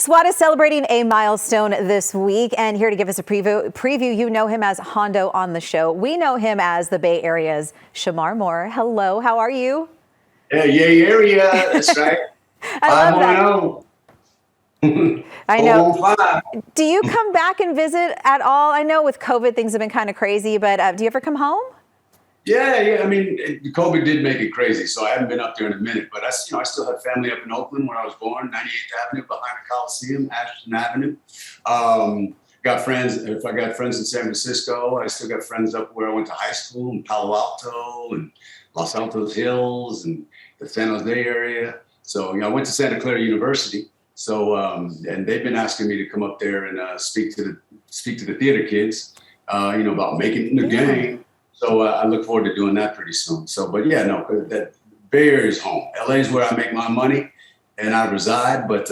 S.W.A.T is celebrating a milestone this week, and here to give us a preview, you know him as Hondo on the show. We know him as the Bay Area's Shemar Moore. Hello, how are you? Yeah, Yay area, that's right. I love that. I know. Do you come back and visit at all? I know with COVID things have been kind of crazy, but do you ever come home? Yeah. I mean, COVID did make it crazy, so I haven't been up there in a minute. But I still had family up in Oakland where I was born, 98th Avenue behind the Coliseum, Ashton Avenue. Got friends. If I got friends in San Francisco, I still got friends up where I went to high school in Palo Alto and Los Altos Hills and the San Jose area. So I went to Santa Clara University. So and they've been asking me to come up there and speak to the theater kids, about making it in the game. So I look forward to doing that pretty soon. So, but yeah, no, that Bay Area is home. LA is where I make my money and I reside, but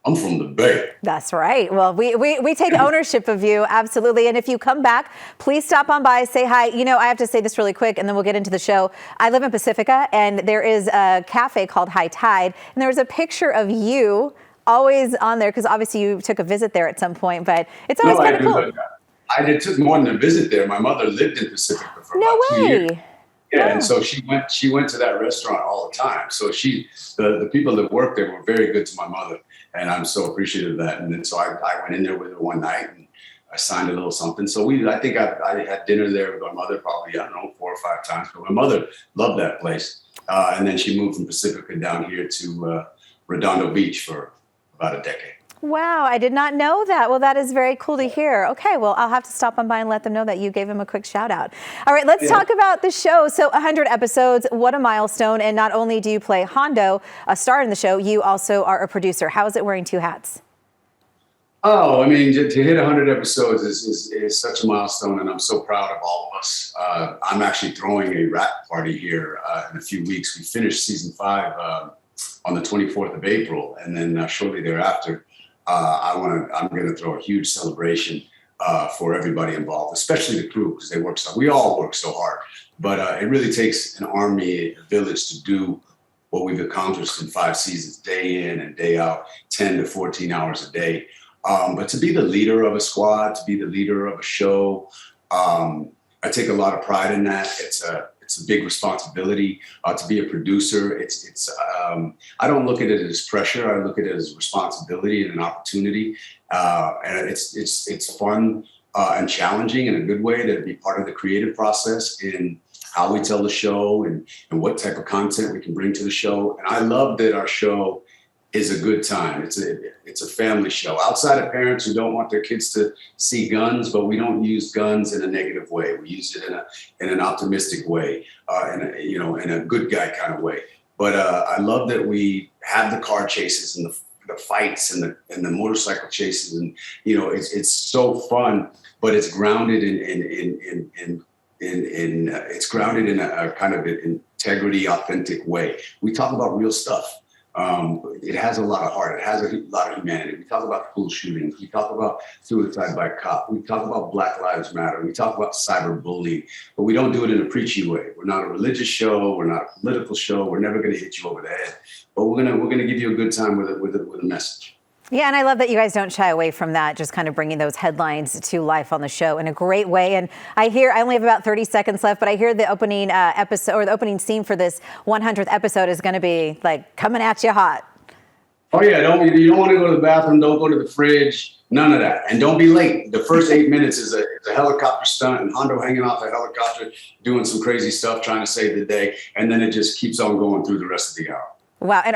I'm from the Bay. That's right. Well, we take ownership of you. Absolutely. And if you come back, please stop on by, say hi. I have to say this really quick and then we'll get into the show. I live in Pacifica and there is a cafe called High Tide. And there's a picture of you always on there because obviously you took a visit there at some point, but it's always kind of cool. I took more than a visit there. My mother lived in Pacifica for about 2 years. Yeah, and so she went to that restaurant all the time. So the people that worked there were very good to my mother, and I'm so appreciative of that. And then so I went in there with her one night and I signed a little something. So I think I had dinner there with my mother probably 4 or 5 times. But my mother loved that place, and then she moved from Pacifica down here to Redondo Beach for about a decade. Wow, I did not know that. Well, that is very cool to hear. Okay, well, I'll have to stop on by and let them know that you gave him a quick shout out. All right, let's talk about the show. So 100 episodes, what a milestone. And not only do you play Hondo, a star in the show, you also are a producer. How is it wearing 2 hats? Oh, I mean, to hit 100 episodes is such a milestone, and I'm so proud of all of us. I'm actually throwing a wrap party here in a few weeks. We finished season 5 on the 24th of April, and then shortly thereafter, I'm going to throw a huge celebration for everybody involved, especially the crew, because we all work so hard. But it really takes an army, a village to do what we've accomplished in 5 seasons, day in and day out, 10 to 14 hours a day. But to be the leader of a squad, to be the leader of a show, I take a lot of pride in that. It's a big responsibility to be a producer. I don't look at it as pressure. I look at it as responsibility and an opportunity. And it's fun and challenging in a good way to be part of the creative process in how we tell the show and what type of content we can bring to the show. And I love that our show is a good time. It's a family show. Outside of parents who don't want their kids to see guns, but we don't use guns in a negative way. We use it in an optimistic way, in a good guy kind of way. But I love that we have the car chases and the fights and the motorcycle chases, and it's so fun. But it's grounded in a kind of integrity, authentic way. We talk about real stuff. It has a lot of heart. It has a lot of humanity. We talk about school shootings. We talk about suicide by cop. We talk about Black Lives Matter. We talk about cyberbullying, but we don't do it in a preachy way. We're not a religious show. We're not a political show. We're never going to hit you over the head, but we're gonna give you a good time with a message. Yeah, and I love that you guys don't shy away from that, just kind of bringing those headlines to life on the show in a great way. And I only have about 30 seconds left, but I hear the opening episode or the opening scene for this 100th episode is going to be like coming at you hot. Oh yeah, you don't want to go to the bathroom, don't go to the fridge, none of that. And don't be late. The first 8 minutes is a helicopter stunt and Hondo hanging off the helicopter, doing some crazy stuff, trying to save the day. And then it just keeps on going through the rest of the hour. Wow. And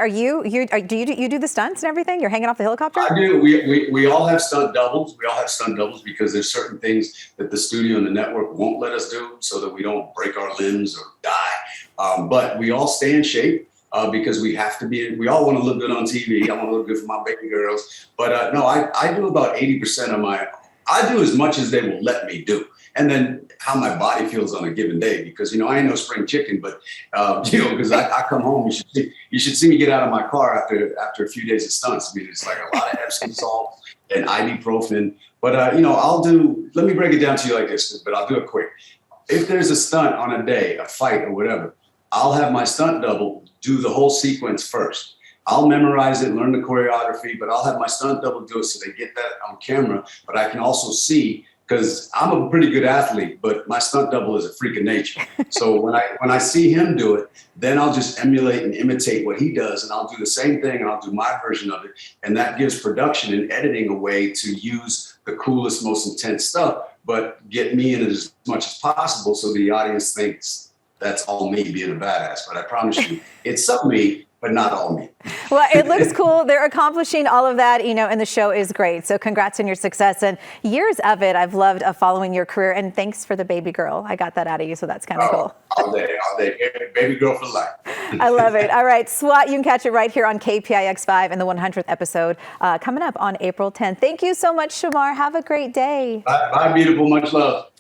do you do the stunts and everything? You're hanging off the helicopter? I do. We all have stunt doubles. We all have stunt doubles because there's certain things that the studio and the network won't let us do so that we don't break our limbs or die. But we all stay in shape because we have to be. We all want to look good on TV. I want to look good for my baby girls. But no, I do about 80% of I do as much as they will let me do. And then how my body feels on a given day, because, I ain't no spring chicken, but, because I come home, you should see me get out of my car after a few days of stunts. I mean, it's like a lot of Epsom salt and ibuprofen. But, let me break it down to you like this, but I'll do it quick. If there's a stunt on a day, a fight or whatever, I'll have my stunt double do the whole sequence first. I'll memorize it, learn the choreography, but I'll have my stunt double do it so they get that on camera. But I can also see, because I'm a pretty good athlete, but my stunt double is a freak of nature. So when I see him do it, then I'll just emulate and imitate what he does, and I'll do the same thing, and I'll do my version of it. And that gives production and editing a way to use the coolest, most intense stuff, but get me in it as much as possible so the audience thinks that's all me being a badass. But I promise you, it's some me, but not all me. Well, it looks cool. They're accomplishing all of that, and the show is great. So congrats on your success and years of it. I've loved following your career, and thanks for the baby girl. I got that out of you, so that's kind of cool. All day. Baby girl for life. I love it. All right, S.W.A.T, you can catch it right here on KPIX 5 in the 100th episode coming up on April 10th. Thank you so much, Shemar. Have a great day. Bye, beautiful. Much love.